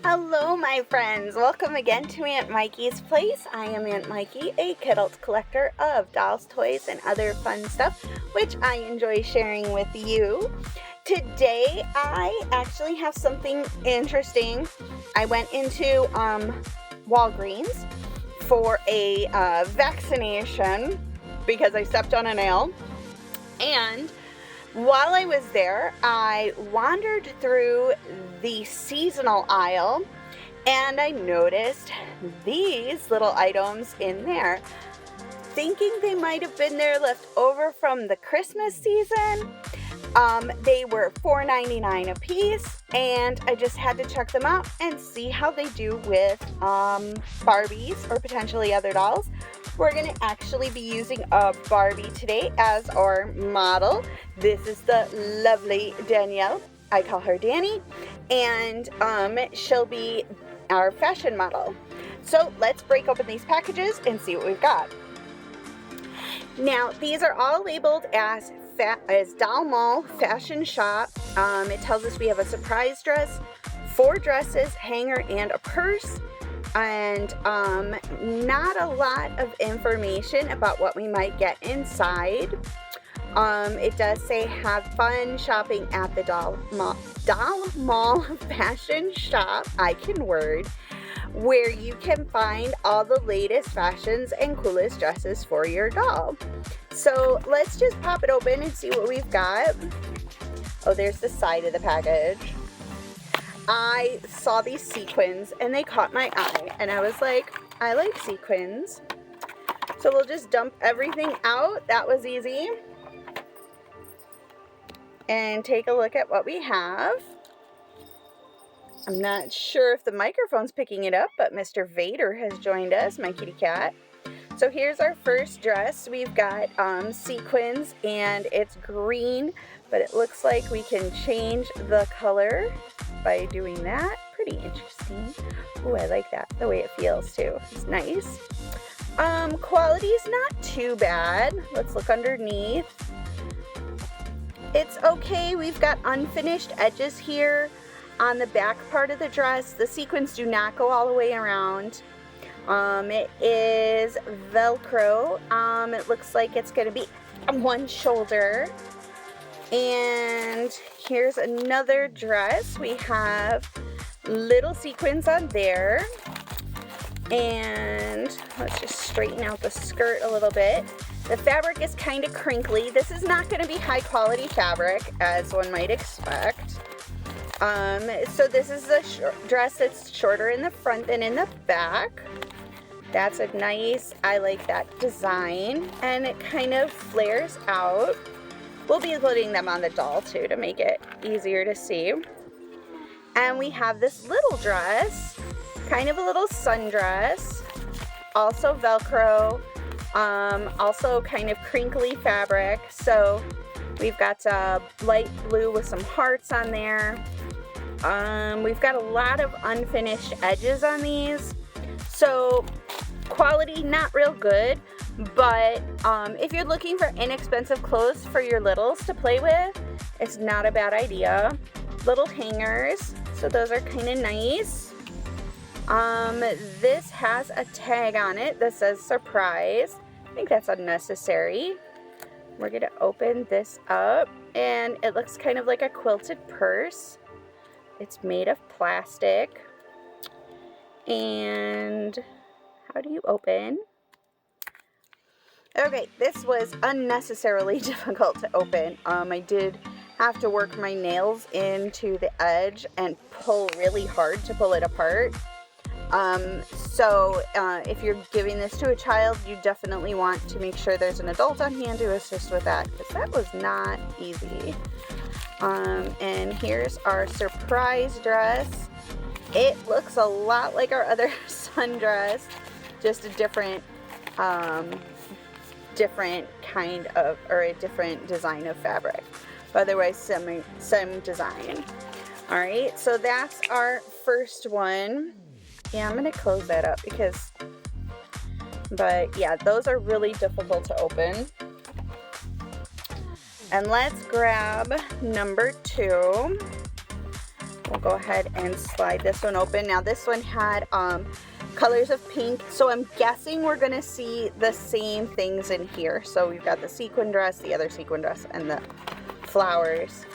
Hello, my friends. Welcome again to Aunt Mikey's Place. I am Aunt Mikey, a kidult collector of dolls, toys, and other fun stuff, which I enjoy sharing with you. Today, I actually have something interesting. I went into Walgreens for a vaccination because I stepped on a nail. And while I was there, I wandered through the seasonal aisle and I noticed these little items in there, thinking they might have been there left over from the Christmas season. They were $4.99 a piece, and I just had to check them out and see how they do with Barbies or potentially other dolls. We're going to actually be using a Barbie today as our model. This is the lovely Danielle. I call her Danny, and she'll be our fashion model. So let's break open these packages and see what we've got. Now, these are all labeled as Doll Mall Fashion Shop. It tells us we have a surprise dress, 4 dresses, hanger, and a purse. And not a lot of information about what we might get inside. It does say have fun shopping at the Doll Mall Fashion Shop, I can word, where you can find all the latest fashions and coolest dresses for your doll. So let's just pop it open and see what we've got. Oh, there's the side of the package. I saw these sequins and they caught my eye, and I was like, I like sequins. So we'll just dump everything out. That was easy. And take a look at what we have. I'm not sure if the microphone's picking it up, but Mr. Vader has joined us, my kitty cat. So here's our first dress. We've got sequins, and it's green, but it looks like we can change the color by doing that. Pretty interesting. Oh, I like that, the way it feels too. It's nice. Quality's not too bad. Let's look underneath. It's okay. We've got unfinished edges here on the back part of the dress. The sequins do not go all the way around. It is Velcro. It looks like it's going to be one shoulder. And here's another dress. We have little sequins on there. And let's just straighten out the skirt a little bit. The fabric is kind of crinkly. This is not going to be high quality fabric, as one might expect. So this is a dress that's shorter in the front than in the back. That's a nice, I like that design. And it kind of flares out. We'll be putting them on the doll too to make it easier to see. And we have this little dress, kind of a little sundress, also Velcro, also kind of crinkly fabric. So we've got light blue with some hearts on there. We've got a lot of unfinished edges on these. So quality not real good, but if you're looking for inexpensive clothes for your littles to play with, it's not a bad idea. Little hangers, so those are kind of nice. This has a tag on it that says surprise. I think that's unnecessary. We're gonna open this up, and it looks kind of like a quilted purse. It's made of plastic. And how do you open? Okay, this was unnecessarily difficult to open. I did have to work my nails into the edge and pull really hard to pull it apart. So if you're giving this to a child, you definitely want to make sure there's an adult on hand to assist with that, because that was not easy. And here's our surprise dress. It looks a lot like our other sundress, just a different kind of, or a different design of fabric. But otherwise, same design. All right, so that's our first one. Yeah, I'm gonna close that up but yeah, those are really difficult to open. And let's grab number 2. we'll go ahead and slide this one open. Now this one had colors of pink, so I'm guessing we're gonna see the same things in here. So we've got the sequin dress, the other sequin dress, and the flowers.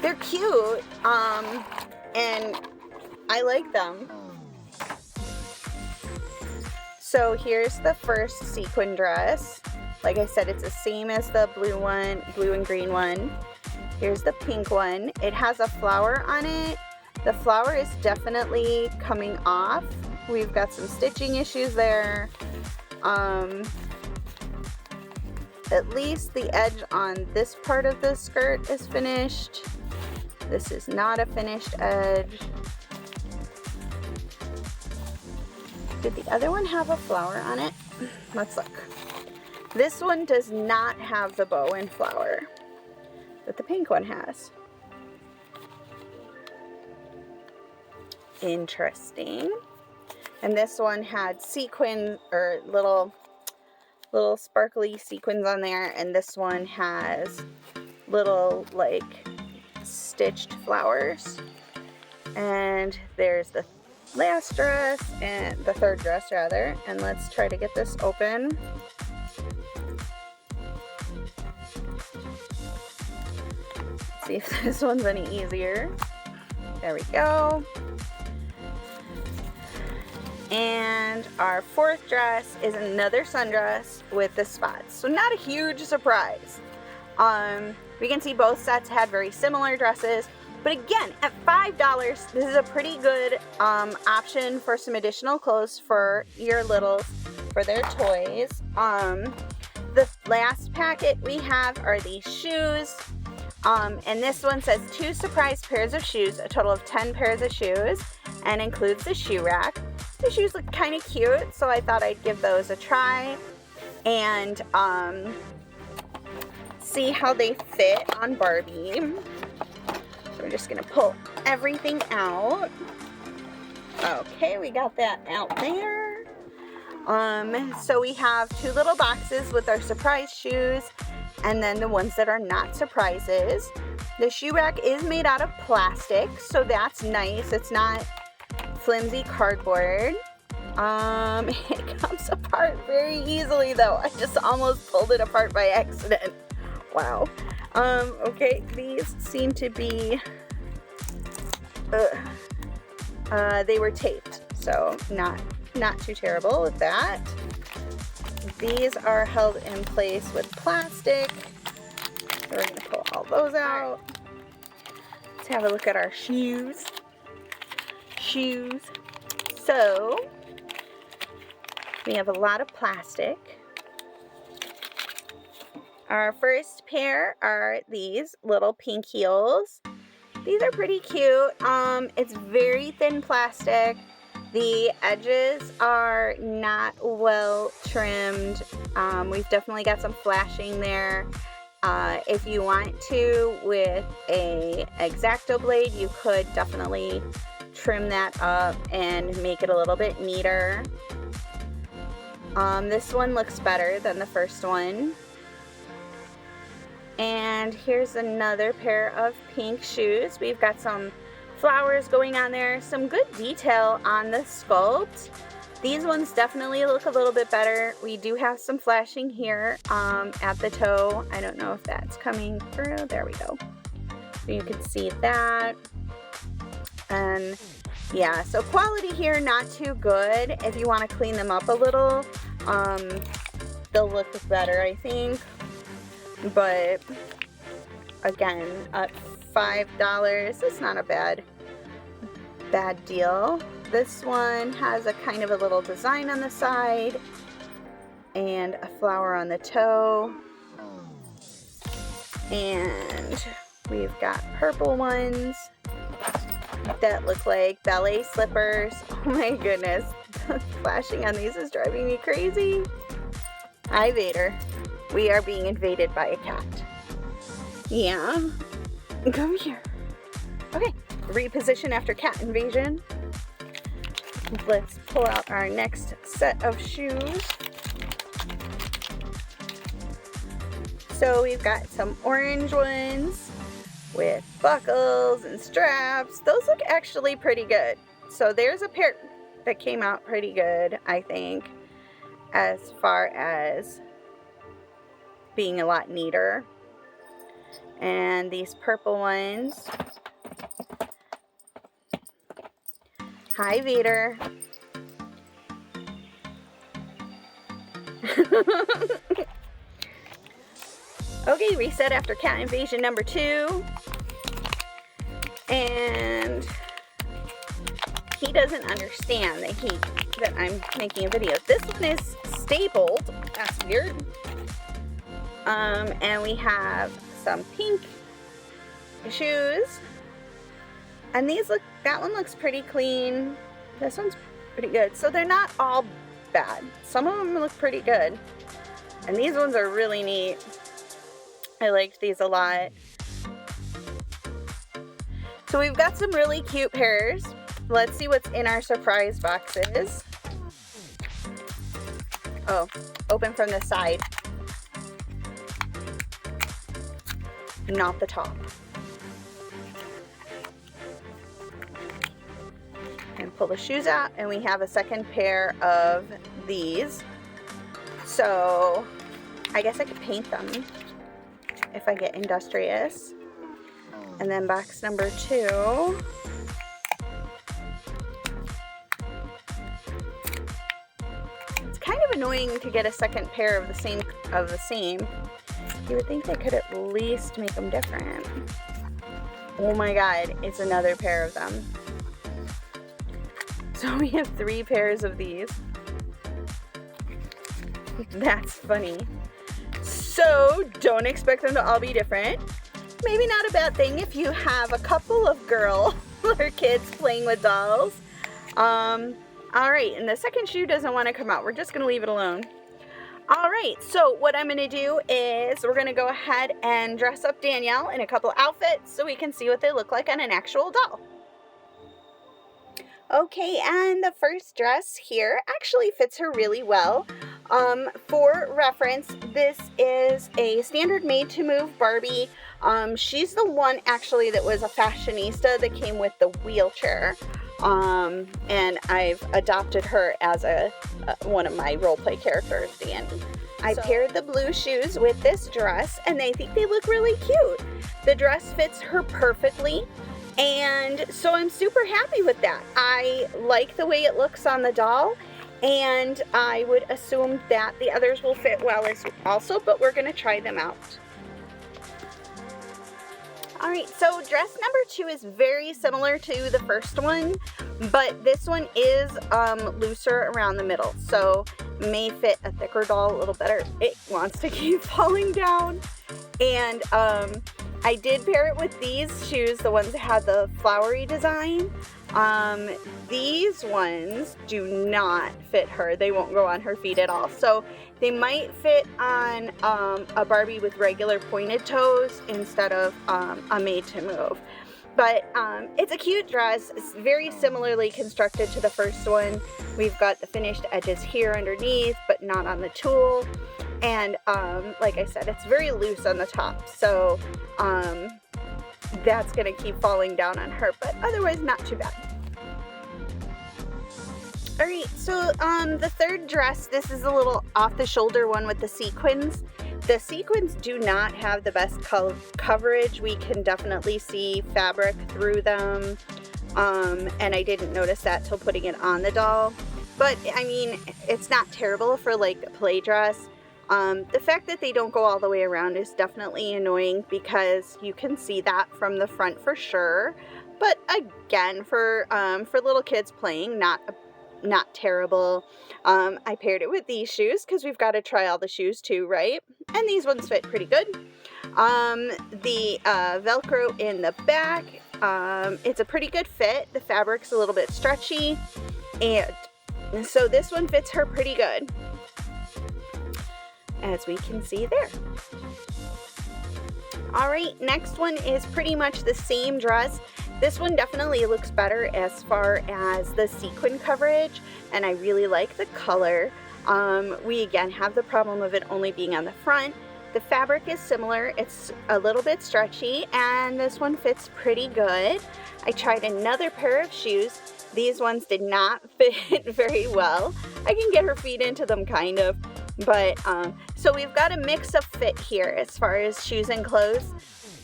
They're cute, and I like them. So here's the first sequin dress. Like I said, it's the same as the blue one, blue and green one. Here's the pink one. It has a flower on it. The flower is definitely coming off. We've got some stitching issues there. At least the edge on this part of the skirt is finished. This is not a finished edge. Did the other one have a flower on it? Let's look. This one does not have the bow and flower, but the pink one has. Interesting. And this one had sequin or little sparkly sequins on there, and this one has little like stitched flowers. And there's the last dress, and the third dress rather, and let's try to get this open. Let's see if this one's any easier. There we go. And our fourth dress is another sundress with the spots. So not a huge surprise. We can see both sets had very similar dresses, but again, at $5, this is a pretty good option for some additional clothes for your littles, for their toys. The last packet we have are these shoes. And this one says 2 surprise pairs of shoes, a total of 10 pairs of shoes, and includes the shoe rack. The shoes look kind of cute, so I thought I'd give those a try and see how they fit on Barbie. So we're just gonna pull everything out. Okay, we got that out there. So we have 2 little boxes with our surprise shoes, and then the ones that are not surprises. The shoe rack is made out of plastic, so that's nice. It's not flimsy cardboard. It comes apart very easily though. I just almost pulled it apart by accident. Wow. Okay, these seem to be, they were taped, so not too terrible with that. These are held in place with plastic. So we're gonna pull all those out. Let's have a look at our shoes. So we have a lot of plastic. Our first pair are these little pink heels. These are pretty cute. It's very thin plastic. The edges are not well trimmed. We've definitely got some flashing there. If you want to, with a X-Acto blade, you could definitely trim that up and make it a little bit neater. This one looks better than the first one. And here's another pair of pink shoes. We've got some flowers going on there, some good detail on the sculpt. These ones definitely look a little bit better. We do have some flashing here at the toe. I don't know if that's coming through. There we go. So you can see that. And yeah, so quality here, not too good. If you want to clean them up a little, they'll look better, I think. But again, at $5, it's not a bad deal. This one has a kind of a little design on the side and a flower on the toe. And we've got purple ones that look like ballet slippers. Oh my goodness, the flashing on these is driving me crazy. Hi, Vader. We are being invaded by a cat. Yeah. Come here. Okay, reposition after cat invasion. Let's pull out our next set of shoes. So we've got some orange ones. with buckles and straps. Those look actually pretty good. So there's a pair that came out pretty good, I think, as far as being a lot neater. And these purple ones. Hi, Vader. Okay, reset after cat invasion number 2. And he doesn't understand that I'm making a video. This one is stapled. That's weird. And we have some pink shoes. And that one looks pretty clean. This one's pretty good. So they're not all bad. Some of them look pretty good. And these ones are really neat. I liked these a lot. So we've got some really cute pairs. Let's see what's in our surprise boxes. Oh, open from the side. Not the top. And pull the shoes out, and we have a second pair of these. So I guess I could paint them if I get industrious. And then box number 2. It's kind of annoying to get a second pair of the same. You would think they could at least make them different. Oh my god, it's another pair of them. So we have 3 pairs of these. That's funny. So don't expect them to all be different. Maybe not a bad thing if you have a couple of girls or kids playing with dolls. Alright, and the second shoe doesn't want to come out. We're just going to leave it alone. Alright, so what I'm going to do is we're going to go ahead and dress up Danielle in a couple outfits so we can see what they look like on an actual doll. Okay, and the first dress here actually fits her really well. For reference, this is a standard made-to-move Barbie. She's the one actually that was a fashionista that came with the wheelchair. And I've adopted her as one of my roleplay characters, Danny. I paired the blue shoes with this dress, and I think they look really cute. The dress fits her perfectly, and so I'm super happy with that. I like the way it looks on the doll, and I would assume that the others will fit well as also, but we're going to try them out. Alright, so dress number 2 is very similar to the first one, but this one is looser around the middle, so may fit a thicker doll a little better. It wants to keep falling down. And I did pair it with these shoes, the ones that had the flowery design. These ones do not fit her. They won't go on her feet at all. So they might fit on a Barbie with regular pointed toes instead of a made to move. But it's a cute dress. It's very similarly constructed to the first one. We've got the finished edges here underneath, but not on the tulle. And like I said, it's very loose on the top. So that's going to keep falling down on her, but otherwise not too bad. Alright, so the third dress, this is a little off-the-shoulder one with the sequins. The sequins do not have the best coverage. We can definitely see fabric through them, and I didn't notice that till putting it on the doll. But, I mean, it's not terrible for, like, a play dress. The fact that they don't go all the way around is definitely annoying because you can see that from the front for sure. But, again, for little kids playing, not terrible. I paired it with these shoes because we've got to try all the shoes too, right? And these ones fit pretty good. The Velcro in the back, it's a pretty good fit. The fabric's a little bit stretchy, and so this one fits her pretty good, as we can see there. Alright, next one is pretty much the same dress. This one definitely looks better as far as the sequin coverage, and I really like the color. We again have the problem of it only being on the front, The fabric is similar. It's a little bit stretchy, and this one fits pretty good. I tried another pair of shoes. These ones did not fit very well. I can get her feet into them kind of, but so we've got a mix of fit here as far as shoes and clothes,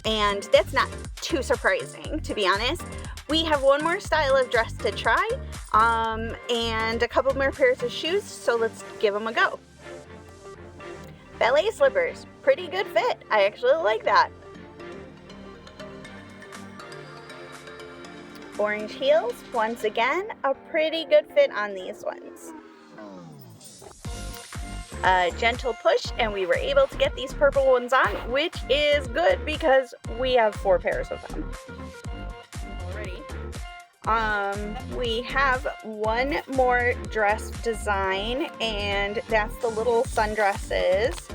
and that's not too surprising, to be honest. We have one more style of dress to try, and a couple more pairs of shoes, so let's give them a go. Ballet slippers, pretty good fit. I actually like that. Orange heels, once again, a pretty good fit on these ones. A gentle push, and we were able to get these purple ones on, which is good because we have 4 pairs of them already. We have one more dress design, and that's the little sundresses.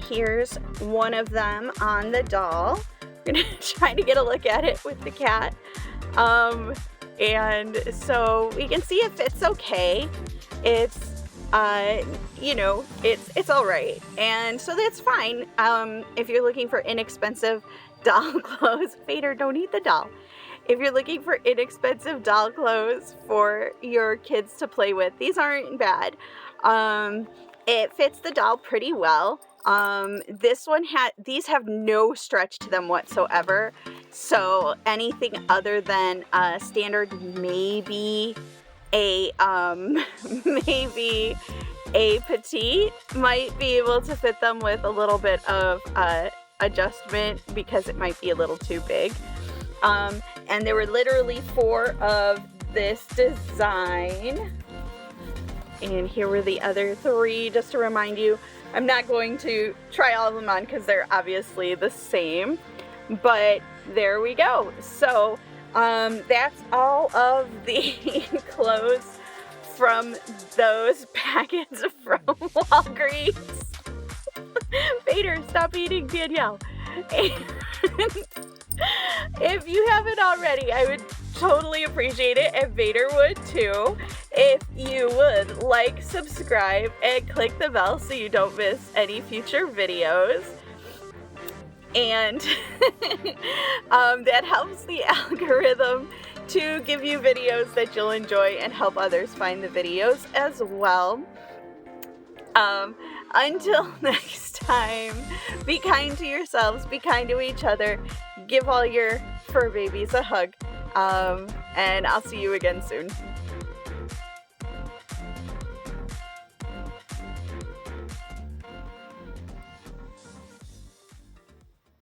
Here's one of them on the doll. I'm gonna try to get a look at it with the cat. And so we can see it fits okay. It's you know, it's all right, and so that's fine. If you're looking for inexpensive doll clothes, Vader, don't eat the doll. If you're looking for inexpensive doll clothes for your kids to play with, these aren't bad. It fits the doll pretty well. These have no stretch to them whatsoever. So anything other than standard, maybe a petite might be able to fit them with a little bit of adjustment because it might be a little too big. And there were literally 4 of this design. And here were the other 3, just to remind you. I'm not going to try all of them on because they're obviously the same. But there we go. So that's all of the clothes from those packets from Walgreens. Vader, stop eating Danielle. And if you haven't already, I would totally appreciate it if Vader would too. If you would like, subscribe, and click the bell so you don't miss any future videos. And that helps the algorithm to give you videos that you'll enjoy and help others find the videos as well. Until next time, be kind to yourselves, be kind to each other, give all your fur babies a hug, and I'll see you again soon.